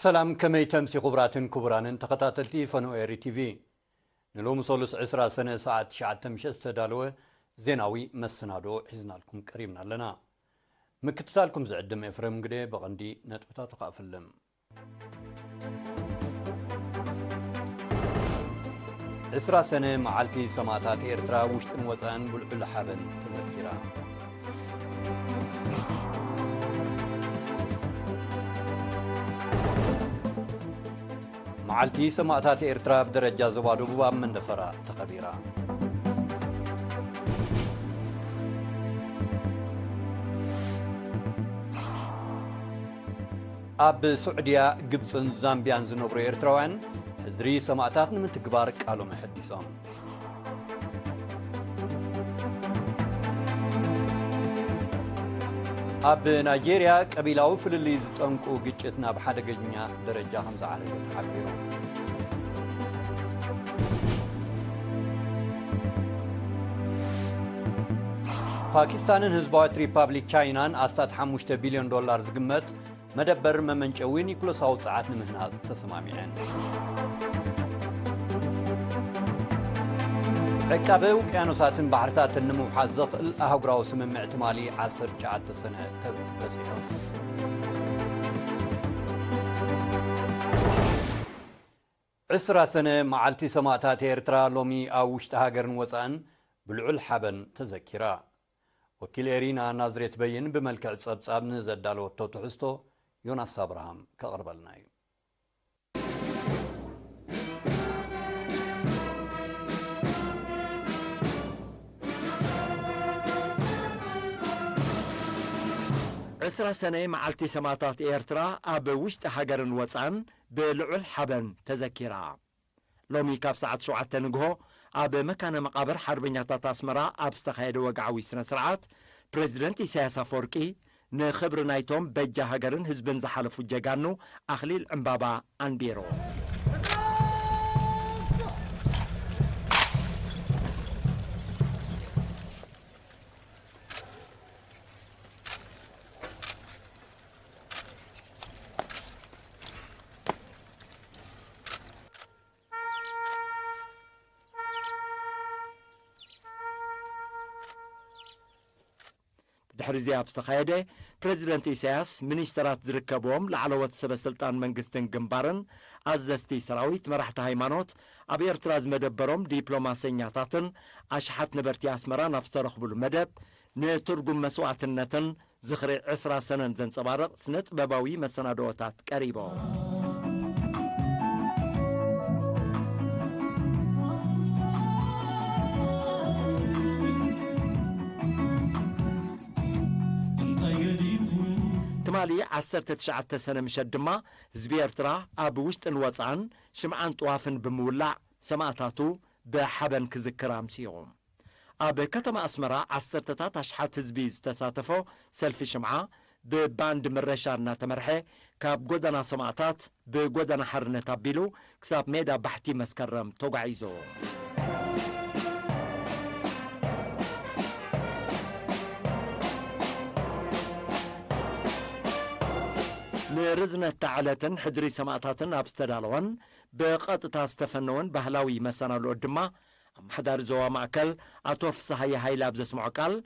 سلام كمي تمسي خبراتن كبرانن تقتاتلتي فنو ايري تي في نلوم صولس عسرا سنة ساعة شعات تمشست تدالوه زيناوي مسنادو حزنا لكم كريمنا لنا مكتتالكم زعدم افرم قدي بغندي نتبتا تقافلم عسرا سنة معالتي سماتات إيرترا وشت موزان بلبل حابن تذكيرا معالتي سماتات إيرترا بدرجة زوادو بواب من دفرا تخبيرا أب سعودية قبصن زامبيان زنوبرو إيرتراوان ذري سماتات من تكبار قالوا محدثون أب نيجيريا قبيلاو فللي زتنقو قجتنا بحدقجنا درجة 5 على تحبيرون باكستان هزبوات ريبابليك تشاينان أستاد 5 بليون دولار زقمت مدبر ممنشوين يكلو صوت ساعات نمهناز تسمامين عقابه وكيانوساتن بحرتات النمو حزق الأهقراو سمم اعتمالي 10 سنة تبسيحه عسرا سنة معالتي سماتات إيرترا لومي أوشت هاجرن وزان بالعل حبن تذكرا وكيل إيرينا نازريت بين بملكع صبصاب نزدالو التوتحستو يوناس أبراهام كغرب الناي عسرا سنة معالتي سماتات إيرترا أب وشت هاجرن وزان بالعل حبن تذكرا لومي كاب ساعة 7 نقهو أب مكان مقابر حربينياتا تاسمرا أب استخيد وقعوي سنة سرعات بريزيدنت إساياس أفورقي نخبر نايتوم بجا هاجرن هزبن زحلفو جاقانو أخليل عمبابا أنبيرو دحرزي أبستخايدة بريزيدنت إساياس منيسترات زركبوهم لعلوات سبسلطان منقستن جنبارن أزستي سراويت مرحت هايمانوت أبي ارتراز مدبروم ديبلوماسينياتاتن أشحت نبرتي أسمران أفسترخ بالمدب نترقم مسوعتنتن زخري عسرا سنن زن صبارق سنت بباوي مسنادوتات قريبو تمالي 19 سنة مشدما زبي إرترا أب وشت الوطعن شمعان طوافن بمولع سماتاتو بحبن كذكرام سيغم أب كتم أسمرا 10 أشحات زبيز تساتفو سلفي شمعة بباند مرشارنا تمرحي كاب قدنا سماتات بقدنا حرنا تابيلو كساب ميدا بحتي مسكرم توقعيزو نرزنا تعالتن حدري سماتاتن أبستدالوان بقطتا استفنون بهلاوي مسانالو الدما محدار زوا معكل أطوف صحيح هاي لابز اسمعو قال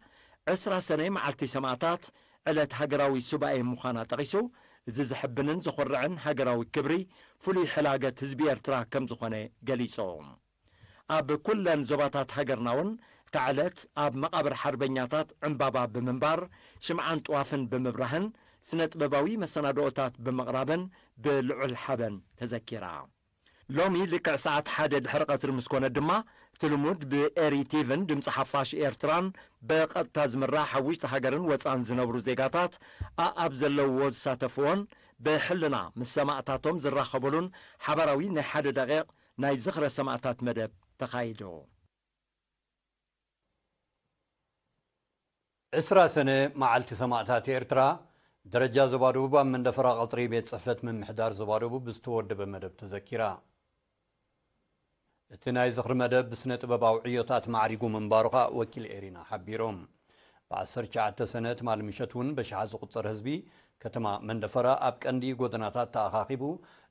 10 سنة معلتي سماتات علت هاقراوي سباعي مخانا تغيسو زيز حبنن زخرعن هاقراوي كبري فلي حلاقة هزبي ارترا كم زخوني قليسوهم أب كلن زباتات هاقرناون تعالت أب مقابر حربينياتات عمبابا بمنبار شمعان طوافن بمبرهن سنة بباوي مسنادوتات بمغرابن بالعل حبن تذكرا لومي لكع ساعة حادد حرقة المسكونة دما تلمود بإيري تيفن دمس حفاش إيرتران بقد تازمرا حويش تهاجرن وطان زنبرو زيقاتات أبزلو وز ساتفون بحلنا من سماعتاتهم زرا خبولون حبراوي نحاد دقيق ناي زخر سماعتات مدب تخايدو 10 سنة معالتي سماعتات إيرترا درجة زبادوبا من دفراغ قطري بيت صفت من محدار زبادوبو بستورد بمدب تذكيرا اتناي زخر مدب بسنة بباوعيوتات معريقو من باروغا وكيل إيرينا حبيروم بعد 10 سنة مال مشتون بشعاز قطر هزبي ከተማ መንደፈራ ኣብ ቀንዲ ጎደናታት ተኣኻኺቡ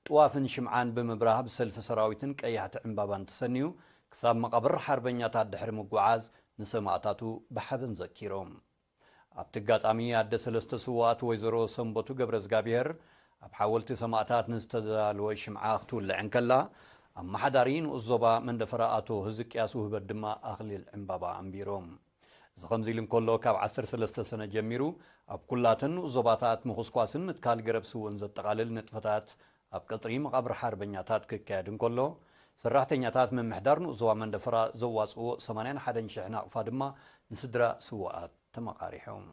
ጥዋፍን ሽምዓን ብምብራህ ብሰልፊ ሰራዊትን ቀያሕቲ ዕምባባን ተሰኒዩ ክሳብ መቐብር ሓርበኛታት ድሕሪ ምጉዓዝ ንሰማዕታቱ ብሓበን ዘኪሮም ኣብቲ ኣጋጣሚ ኣደ ሰለስተ ስዋኣት ወይዘሮ ሰንበቱ ገብረ እግዚኣብሔር ኣብ ሓወልቲ ሰማዕታት ንዝተዳለወ ሽምዓ ክትውልዕን ከላ ኣመሓዳሪ ንኡስ ዞባ መንደፈራ ኣቶ ህዝቅያስ ውህበት ድማ ኣኽሊል ዕምባባ ኣንቢሮም እዚ ከምዚ ኢሉ እንከሎ ካብ 13 ሰነ ጀሚሩ ኣብ ኩላትን ንኡስ ዞባታት ምኹስኳስን ምትካል ገረብ ስውእን ዘጠቓልል ንጥፈታት ኣብ ቀፅሪ መቓብር ሓርበኛታት ክካየድ እንከሎ ሰራሕተኛታት ምምሕዳር ንኡስ ዞባ መንደፈራ ዘዋፅዎ 81,000 ናቕፋ ድማ ንስድራ ስዋኣት ተመቃሪሖም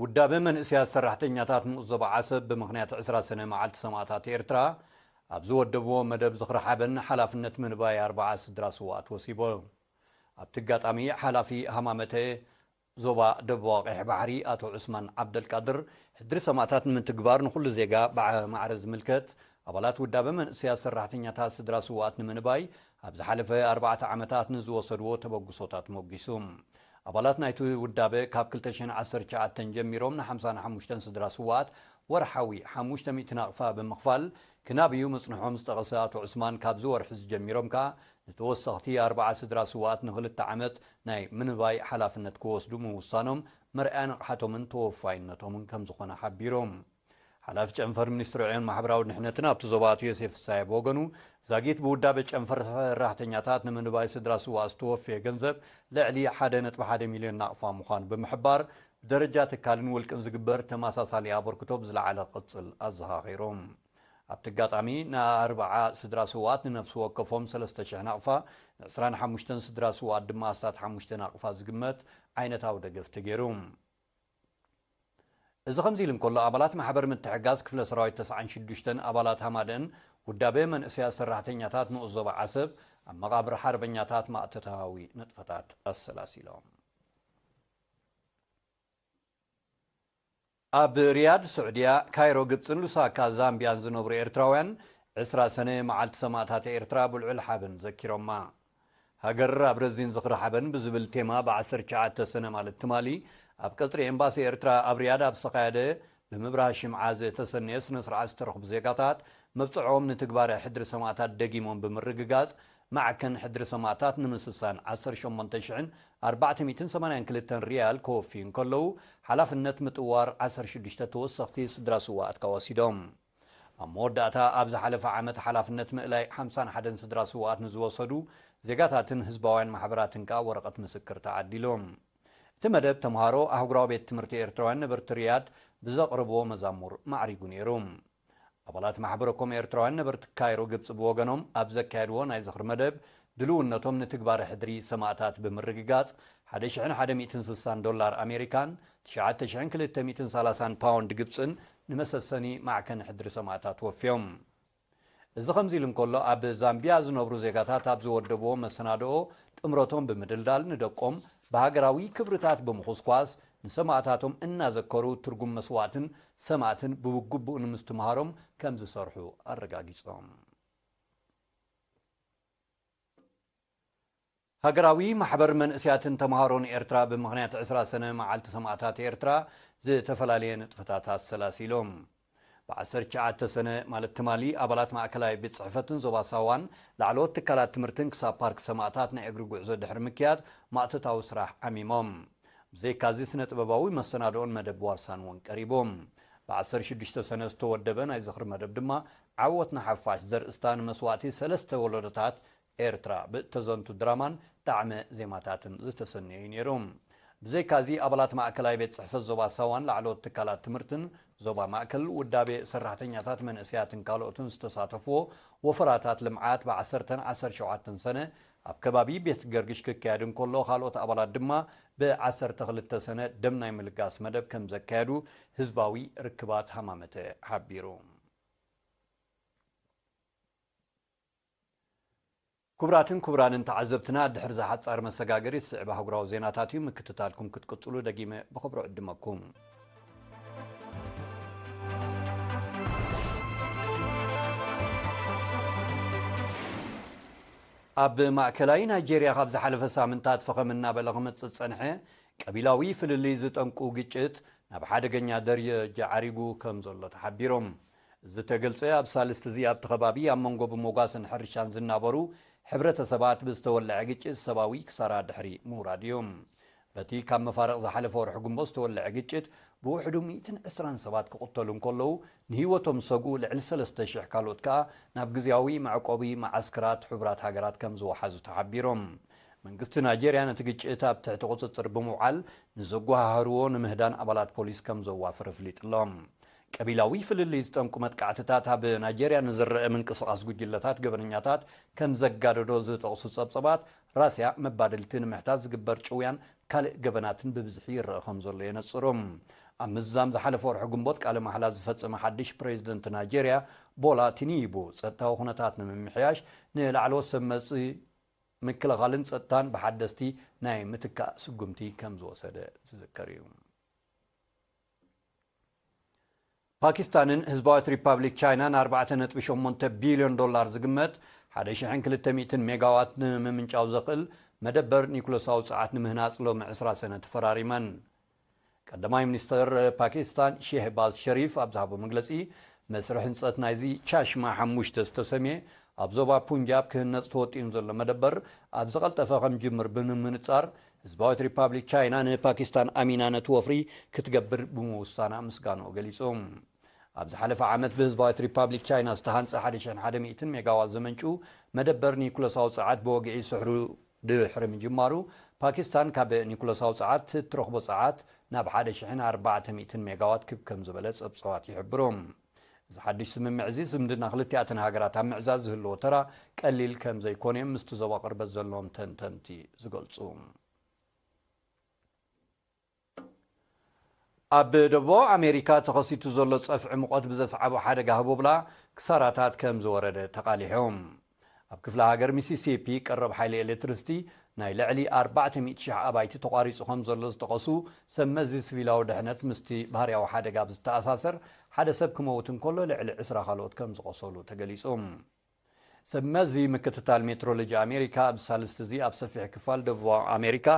ውዳበ መንእስያት ሰራሕተኛታት ንኡስ ዞባ ዓሰብ ብምኽንያት 20 ሰነ መዓልቲ ሰማዕታት ኤርትራ ኣብ ዝወደብዎ መደብ ዝኽሪ ሓበን ሓላፍነት ምንባይ 4 ስድራ ስዋኣት ወሲቦ ኣብቲ ኣጋጣሚ ሓላፊ ሃማመተ ዞባ ደቡብ ቀይሕ ባሕሪ ኣቶ ዑስማን ዓብደልቃድር ሕድሪ ሰማዕታት ንምትግባር ንኩሉ ዜጋ ብማዕረ ዝምልከት ኣባላት ውዳበ መንእስያት ሰራሕተኛታት ስድራ ስዋኣት ንምንባይ ኣብ ዝሓለፈ 4 ዓመታት ንዝወሰድዎ ተበግሶታት ሞጊሱ ኣባላት ናይቲ ውዳበ ካብ 2019 ጀሚሮም ን55 ስድራ ስዋኣት ወርሓዊ 500 ናቕፋ ብምኽፋል ክናብዩ መፅንሖም ዝጠቐሰ ኣቶ ዑስማን ካብዚ ወርሒ ዝጀሚሮም ከዓ ንተወሰኽቲ 4 ስድራ ስዋኣት ን2 ዓመት ናይ ምንባይ ሓላፍነት ክወስዱ ምውሳኖም መርኣያ ንቕሓቶምን ተወፋይነቶምን ከም ዝኾነ ሓቢሮም ሓላፊ ጨንፈር ሚኒስትሪ ዕዮን ማሕበራዊ ድሕነትን ኣብቲ ዞባ ኣቶ ዮሴፍ ሳይ ብወገኑ ዛጊት ብውዳበ ጨንፈር ሰራሕተኛታት ንምንባይ ስድራ ስዋኣት ዝተወፍየ ገንዘብ ልዕሊ 1.1 ሚልዮን ናቕፋ ምዃኑ ብምሕባር ብደረጃ ትካልን ውልቅን ዝግበር ተመሳሳሊ ኣበርክቶ ብዝለዓለ ቅፅል ኣዘኻኺሮም ኣብቲ ኣጋጣሚ ን40 ስድራ ስዋኣት ንነፍሲ ወከፎም 3,000 ናቕፋ ን25 ስድራ ስዋኣት ድማ 5 ናቕፋ ዝግመት ዓይነታዊ ደገፍ ተገይሩ እዚ ከምዚ ኢሉ እንከሎ ኣባላት ማሕበር ምትሕጋዝ ክፍለ ሰራዊት 96 ኣባላት ሃማደን ውዳበ መንእስያት ሰራሕተኛታት ንኡስ ዞባ ዓሰብ ኣብ መቓብር ሓርበኛታት ማእተታዊ ንጥፈታት ኣሰላሲሎም ኣብ ሪያድ ስዑድያ ካይሮ ግብፅን ሉሳካ ዛምቢያን ዝነብሩ ኤርትራውያን 20 ሰነ መዓልቲ ሰማዕታት ኤርትራ ብልዑል ሓበን ዘኪሮማ ሃገር ኣብ ረዚን ዝኽሪ ሓበን ብዝብል ቴማ ብ19 ሰነ ማለት ትማሊ ኣብ ቀፅሪ ኤምባሲ ኤርትራ ኣብ ሪያድ ኣብ ዝተኻየደ ብምብራህ ሽምዓ ዝተሰነየ ስነ ስርዓት ዝተረኽቡ ዜጋታት መብፅዖም ንትግባር ሕድሪ ሰማዕታት ደጊሞም ብምርግጋፅ ማዕከን ሕድሪ ሰማዕታት ንምስሳን 18,482 ሪያል ከወፊዩ እንከለዉ ሓላፍነት ምጥዋር 16 ተወሰኽቲ ስድራ ስዋኣት ከወሲዶም ኣብ መወዳእታ ኣብ ዝሓለፈ ዓመት ሓላፍነት ምእላይ 51 ስድራ ስዋኣት ንዝወሰዱ ዜጋታትን ህዝባውያን ማሕበራትን ከዓ ወረቐት ምስክር ተዓዲሎም እቲ መደብ ተምሃሮ ኣህጉራዊ ቤት ትምህርቲ ኤርትራውያን ነበርቲ ሪያድ ብዘቕርቦ መዛሙር ማዕሪጉ ነይሩ ኣባላት ማሕበረኮም ኤርትራውያን ነበርቲ ካይሮ ግብፂ ብወገኖም ኣብ ዘካየድዎ ናይ ዝኽሪ መደብ ድልውነቶም ንትግባር ሕድሪ ሰማዕታት ብምርግጋፅ $1,160 ኣሜሪካን 9,230 ፓውንድ ግብፅን ንመሰሰኒ ማዕከን ሕድሪ ሰማዕታት ወፍዮም እዚ ከምዚ ኢሉ እንከሎ ኣብ ዛምቢያ ዝነብሩ ዜጋታት ኣብ ዝወደብዎ መሰናድኦ ጥምረቶም ብምድልዳል ንደቆም በሃገራዊ ክብርታት ብምኹስኳስ ንሰማዕታቶም እናዘከሩ ትርጉም መስዋዕትን ሰማዕትን ብግቡእ ንምስትምሃሮም ከም ዝሰርሑ ኣረጋጊፆም ሃገራዊ ማሕበር መንእስያትን ተምሃሮን ኤርትራ ብምኽንያት 20 ሰነ መዓልቲ ሰማዕታት ኤርትራ ዝተፈላለዩ ንጥፈታት ኣሰላሲሎም ብ19 ሰነ ማለት ትማሊ ኣባላት ማእከላዊ ቤት ጽሕፈትን ዞባ ሳዋን ላዕለዎት ትካላት ትምህርትን ክሳብ ፓርክ ሰማዕታት ናይ እግሪ ጉዕዞ ድሕሪ ምክያድ ማእተታዊ ስራሕ ዓሚሞም ብዘይካዚ ስነ ጥበባዊ መሰናድኦን መደብ ዋርሳን እውን ቀሪቦም ብ16 ሰነ ዝተወደበ ናይ ዝኽሪ መደብ ድማ ዓወት ንሓፋሽ ዘርእስታ ንመስዋእቲ 3 ወለዶታት ኤርትራ ብተዘንቱ ድራማን ጣዕመ ዜማታትን ዝተሰነዩ ነይሮም ብዘይካዚ ኣባላት ማእከላዊ ቤት ጽሕፈት ዞባ ሳዋን ላዕለዎት ትካላት ትምህርትን ዞባ ማእከል ውዳቤ ሰራሕተኛታት መንእስያትን ካልኦትን ዝተሳተፍዎ ወፈራታት ልምዓት ብ17 ሰነ ኣብ ከባቢ ቤት ገርግሽ ክካየድ እንከሎ ካልኦት ኣባላት ድማ ብ12 ሰነ ደም ናይ ምልጋስ መደብ ከም ዘካየዱ ህዝባዊ ርክባት ሃማመተ ሓቢሩ ክቡራትን ክቡራንን ተዓዘብትና ድሕሪ ዝሓፃር መሰጋገሪ ስዕብ ኣህጉራዊ ዜናታት እዩ ምክትታልኩም ክትቅፅሉ ደጊመ ብኽብሮ ዕድመኩም ኣብ ማእከላይ ናይጄርያ ካብ ዝሓለፈ ሳምንታት ፈኸምና በለغመት ጸንሐ ቀቢላዊ ፍልልይ ዝጠንቁ ግጭት ናብ ሓደገኛ ደረጃ ዓሪጉ ከም ዘሎ ተሓቢሮም ዝተገልጸ ኣብ ሳልስት እዚ ኣብ ተኸባቢ ኣብ መንጎ ብሞጋስን ሕርሻን ዝናበሩ ሕብረተሰባት ብዝተወልዐ ግጭት ሰብኣዊ ክሳራ ድሕሪ ምውራድ እዮም በቲ ካብ መፋረቕ ዝሓለፈ ወርሒ ግንቦት ዝተወልዐ ግጭት ብውሕዱ 120 ሰባት ክቕተሉ እንከለዉ ንህይወቶም ሰጉ ልዕሊ 3000 ካልኦት ከዓ ናብ ግዝያዊ መዕቆቢ ማዓስከራት ሕቡራት ሃገራት ከም ዝወሓዙ ተሓቢሮም መንግስቲ ናይጄርያ ነቲ ግጭት ኣብ ትሕቲ ቁፅፅር ብምውዓል ንዘጓሃህርዎ ንምህዳን ኣባላት ፖሊስ ከም ዘዋፍር ኣፍሊጡሎም ቀቢላዊ ፍልልይ ዝጠንቁ መጥቃዕትታት ኣብ ናይጄርያ ንዝረአ ምንቅስቓስ ጉጅለታት ገበነኛታት ከም ዘጋደዶ ዝጠቕሱ ጸብጸባት ራስያ መባደልቲ ንምሕታት ዝግበር ጭውያን ካልእ ገበናትን ብብዝሒ ይረአ ከም ዘሎ የነጽሮም ኣብ ምዛም ዝሓለፈ ወርሒ ግንቦት ቃለ ማሕላ ዝፈጸመ ሓድሽ ፕሬዚደንት ናይጄርያ ቦላ ቲኒቡ ጸጥታዊ ኩነታት ንምምሕያሽ ንላዕለዎት ሰብ መጽኢ ምክልኻልን ጸጥታን ብሓደስቲ ናይ ምትካእ ስጉምቲ ከም ዝወሰደ ዝዝከር እዩ ፓኪስታንን ህዝባዊት ሪፐብሊክ ቻይናን 4.8 ቢልዮን ዶላር ዝግመት 1200 ሜጋዋት ንምምንጫው ዘኽእል መደበር ኒኩለሳዊ ፀዓት ንምህናፅ ሎሚ 20 ሰነ ተፈራሪመን ቀዳማይ ሚኒስተር ፓኪስታን ሼህባዝ ሸሪፍ ኣብ ዝሃቦ መግለጺ መስርሕ ህንፀት ናይዚ ቻሽማ 5 ዝተሰምየ ኣብ ዞባ ፑንጃብ ክህነፅ ተወጢኑ ዘሎ መደበር ኣብ ዝቐልጠፈ ከም ጅምር ብምንጻር ህዝባዊት ሪፐብሊክ ቻይና ንፓኪስታን ኣሚናነት ወፍሪ ክትገብር ብምውሳና ምስጋንኡ ገሊፆም ኣብ ዝሓለፈ ዓመት ብህዝባዊት ሪፐብሊክ ቻይና ዝተሃንፀ 1100 ሜጋዋት ዘመንጩ መደበር ኒኩለሳዊ ፀዓት ብወግዒ ስሕሩ ድሕሪ ምጅማሩ ፓኪስታን ካብ ኒኩለሳዊ ፀዓት እትረኽቦ ፀዓት ናብ 1400 ሜጋዋት ከም ዝበለ ፀብፀባት ይሕብሮም እዚ ሓድሽ ስምምዕ እዚ ዝምድና ክልቲኣተን ሃገራት ኣብ ምዕዛዝ ዝህልዎ ተራ ቀሊል ከም ዘይኮነ ምስቲ ዞባ ቅርበት ዘለዎም ተንተንቲ ዝገልጹ ኣብ ደቡብ ኣሜሪካ ተኸሲቱ ዘሎ ፀፍዒ ሙቐት ብዘስዓቦ ሓደጋ ህቡብላ ክሳራታት ከም ዝወረደ ተቃሊሖም ኣብ ክፍለ ሃገር ሚሲሲፒ ቀረብ ሓይሊ ኤሌክትሪሲቲ ናይ ልዕሊ 400,000 ኣባይቲ ተቋሪጹ ከም ዘሎ ዝጠቐሱ ሰብ መዚ ሲቪላዊ ድሕነት ምስቲ ባህርያዊ ሓደጋ ብዝተኣሳሰር ሓደ ሰብ ክመውት እንከሎ ልዕሊ 20 ካልኦት ከም ዝቆሰሉ ተገሊጾም ሰብ መዚ ምክትታል ሜትሮሎጂ ኣሜሪካ ኣብ ሳልስት እዚ ኣብ ሰፊሕ ክፋል ደቡብ ኣሜሪካ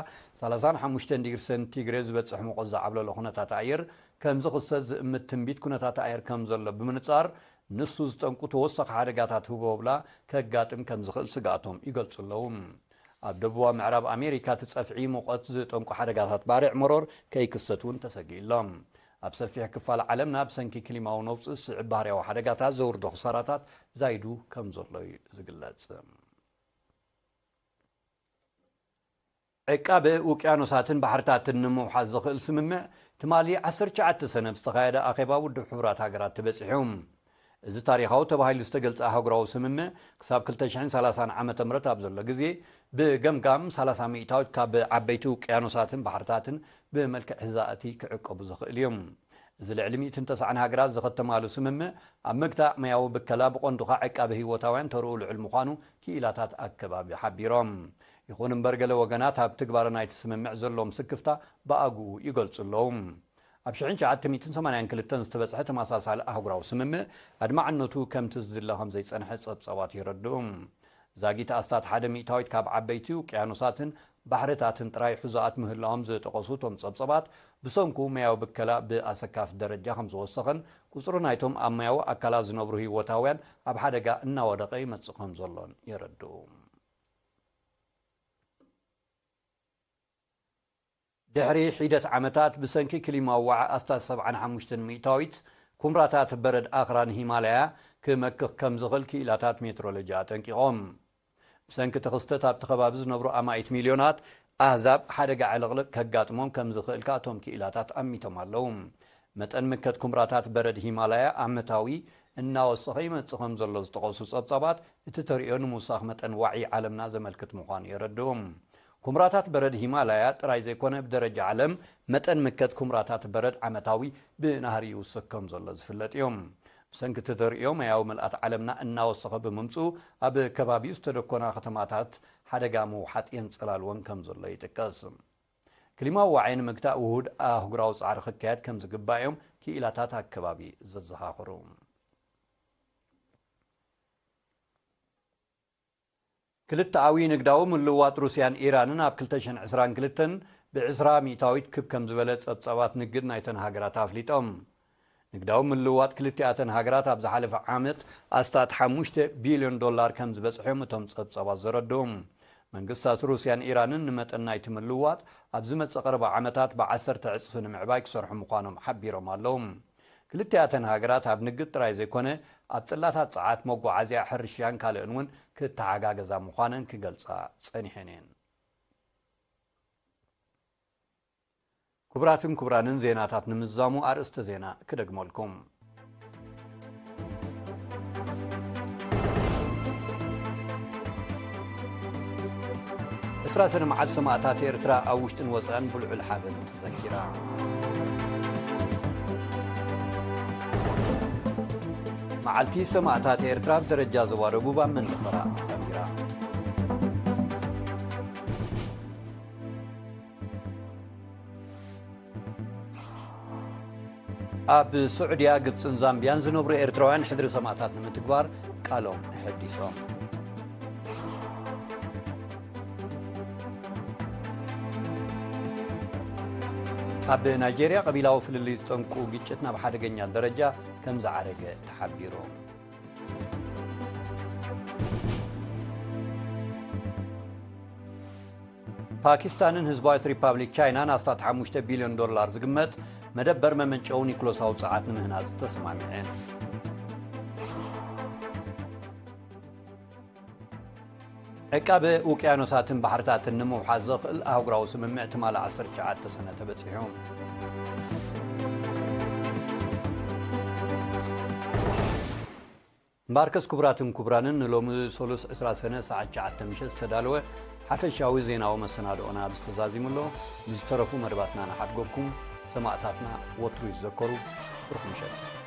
35 ዲግሪ ሴንቲግሬድ ዝበፅሕ ሙቐት ዝዓብለሎ ኩነታት ኣየር ከም ዝኽሰት ዝእምት ትንቢት ኩነታት ኣየር ከም ዘሎ ብምንጻር ንሱ ዝጠንቁ ተወሳኺ ሓደጋታት ህቦብላ ከጋጥም ከም ዝኽእል ስጋኣቶም ይገልጹ ኣለዉ ኣብ ደቡብ ምዕራብ ኣሜሪካ ትጸፍዒ ሙቐት ዝጠንቁ ሓደጋታት ባርዕ መሮር ከይክሰት እውን ተሰጊኢሎም ኣብ ሰፊሕ ክፋል ዓለም ናብ ሰንኪ ክሊማዊ ነውፅእ ስዕብ ባህርያዊ ሓደጋታት ዘውርዶ ክሳራታት ዛይዱ ከም ዘሎ ዝግለጽ ዕቃበ ውቅያኖሳትን ባሕርታትን ንምውሓዝ ዝኽእል ስምምዕ ትማሊ 19 ሰነ ዝተኻየደ ኣኼባ ውድብ ሕቡራት ሃገራት ተበፂሖም እዚ ታሪኻዊ ተባሂሉ ዝተገልጸ ኣህጉራዊ ስምምዕ ክሳብ 2030 ዓመተ ምህረት ኣብ ዘሎ ግዜ ብገምጋም 30 ሚእታዊት ካብ ዓበይቲ ውቅያኖሳትን ባሕርታትን ብመልክዕ ህዛእቲ ክዕቀቡ ዝኽእል እዮም እዚ ልዕሊ 190 ሃገራት ዝኸተማሉ ስምምዕ ኣብ ምግታእ ማያዊ ብከላ ብቐንዱ ከዓ ዕቃበ ህይወታውያን ተርኡ ልዑል ምዃኑ ክኢላታት ኣከባቢ ሓቢሮም ይኹን እምበር ገለ ወገናት ኣብ ትግባር ናይቲ ስምምዕ ዘለዎም ስክፍታ ብኣግኡ ይገልጹ ኣለዉ ኣብ 1982 ዝተበጽሐ ተመሳሳሊ ኣህጉራዊ ስምምዕ ኣድማዕነቱ ከምቲ ዝድለ ከም ዘይጸንሐ ጸብጸባት ይረድኡ ዛጊት ኣስታት 1 ሚእታዊት ካብ ዓበይቲ ውቅያኖሳትን ባሕርታትን ጥራይ ሕዛኣት ምህላዎም ዝጠቐሱ ቶም ጸብጸባት ብሰንኩ ማያዊ ብከላ ብኣሰካፍ ደረጃ ከም ዝወሰኸን ቁፅሪ ናይቶም ኣብ ማያዊ ኣካላት ዝነብሩ ህይወታውያን ኣብ ሓደጋ እናወደቐ ይመጽእ ከም ዘሎን ይረድኡ ድሕሪ ሒደት ዓመታት ብሰንኪ ክሊማዊ ዋዕ ኣስታት 75 ሚእታዊት ኩምራታት በረድ ኣኽራን ሂማላያ ክመክኽ ከም ዝኽእል ክኢላታት ሜትሮሎጂ ኣጠንቂቖም ብሰንኪ ተኽስተት ኣብቲ ከባቢ ዝነብሩ ኣማኢት ሚልዮናት ኣህዛብ ሓደጋ ዕልቕልቕ ከጋጥሞም ከም ዝኽእል ከዓ እቶም ክኢላታት ኣሚቶም ኣለዉ መጠን ምከት ኩምራታት በረድ ሂማላያ ዓመታዊ እናወሰኸ ይመጽእ ከም ዘሎ ዝጠቐሱ ጸብጻባት እቲ ተሪኦ ንምውሳኽ መጠን ዋዒ ዓለምና ዘመልክት ምዃኑ የረድኦም ኩምራታት በረድ ሂማላያ ጥራይ ዘይኮነ ብደረጃ ዓለም መጠን ምከት ኩምራታት በረድ ዓመታዊ ብናህሪ ይውስኽ ከም ዘሎ ዝፍለጥ እዮም ብሰንኪ ተሪኦ ማያዊ መልኣት ዓለምና እናወሰኸ ብምምፁ ኣብ ከባቢኡ ዝተደኮና ከተማታት ሓደጋ ምውሓጥ የንጸላልወን ከም ዘሎ ይጥቀስ ክሊማዊ ዋዕይ ንምግታእ ውሁድ ኣህጉራዊ ጻዕሪ ክካየድ ከም ዝግባእ እዮም ክኢላታት ኣከባቢ ዘዘኻኽሩ كلتا عوي نقداو من لوات روسيان إيرانن اب 2022 ب10 ميتاويت كب كم زبلت صبصبات نقد نايتن هاجرات افليطم نقداو من لوات كلتياتن هاجرات اب زحلف عامت استات 5 بليون دولار كم زبصحهم تم صبصبات زردوم منقصات روسيان إيرانن نمتنا يتم لوات اب زمت قرب عامتات ب10 عصف نمعباي كسرح مقانم حبيرهم اللهم كلتياتن هاجرات اب نقد تراي زيكونه اب صلاتات صعات مغعازيا حرشيان كالئنون كتعاغاغزا مخانن كገልጻ ጸኒሐኔን كبراتن كبرانن زيناتات نمزامو ارست زينا كدغملكم اسراسن معد سماعتات إرترا اوشتن وصان بلعل حابن تذكيرا معلتي سماعتات إرترا بدرجة زواربوبا من دفرا خبيرا اب سعوديا قبصن زامبيان زنبر إرتراوያን حدر سماعتات نمتكبار قالهم حديثهم اب نيجيريا قبيلاو فللي يستنقو ግጭትና በሐደገኛ ደረጃ ከም ዝዓረገ ተሐቢሩ ፓኪስታንን ህዝባዊት ሪፐብሊክ ቻይናን አስታት 5 ቢሊዮን ዶላር ዝግመት መደበር መመንጨው ኒኮላስ አውጻዓት ንምህናዝ ተስማሚዐን عقاب اوقيانوساتن بحرتاتن نموحاز زخل اهغراو سممع تمال 19 سنه تبصيحهم ماركس كبراتن كبرانن لوم سولوس 10 سنه ساعه 9 مشس تدالوه حفشاوي زيناو مسنادونا بستزازيملو مسترفو مرباتنا حدغكم سماعتاتنا وترو يذكروا روح مشت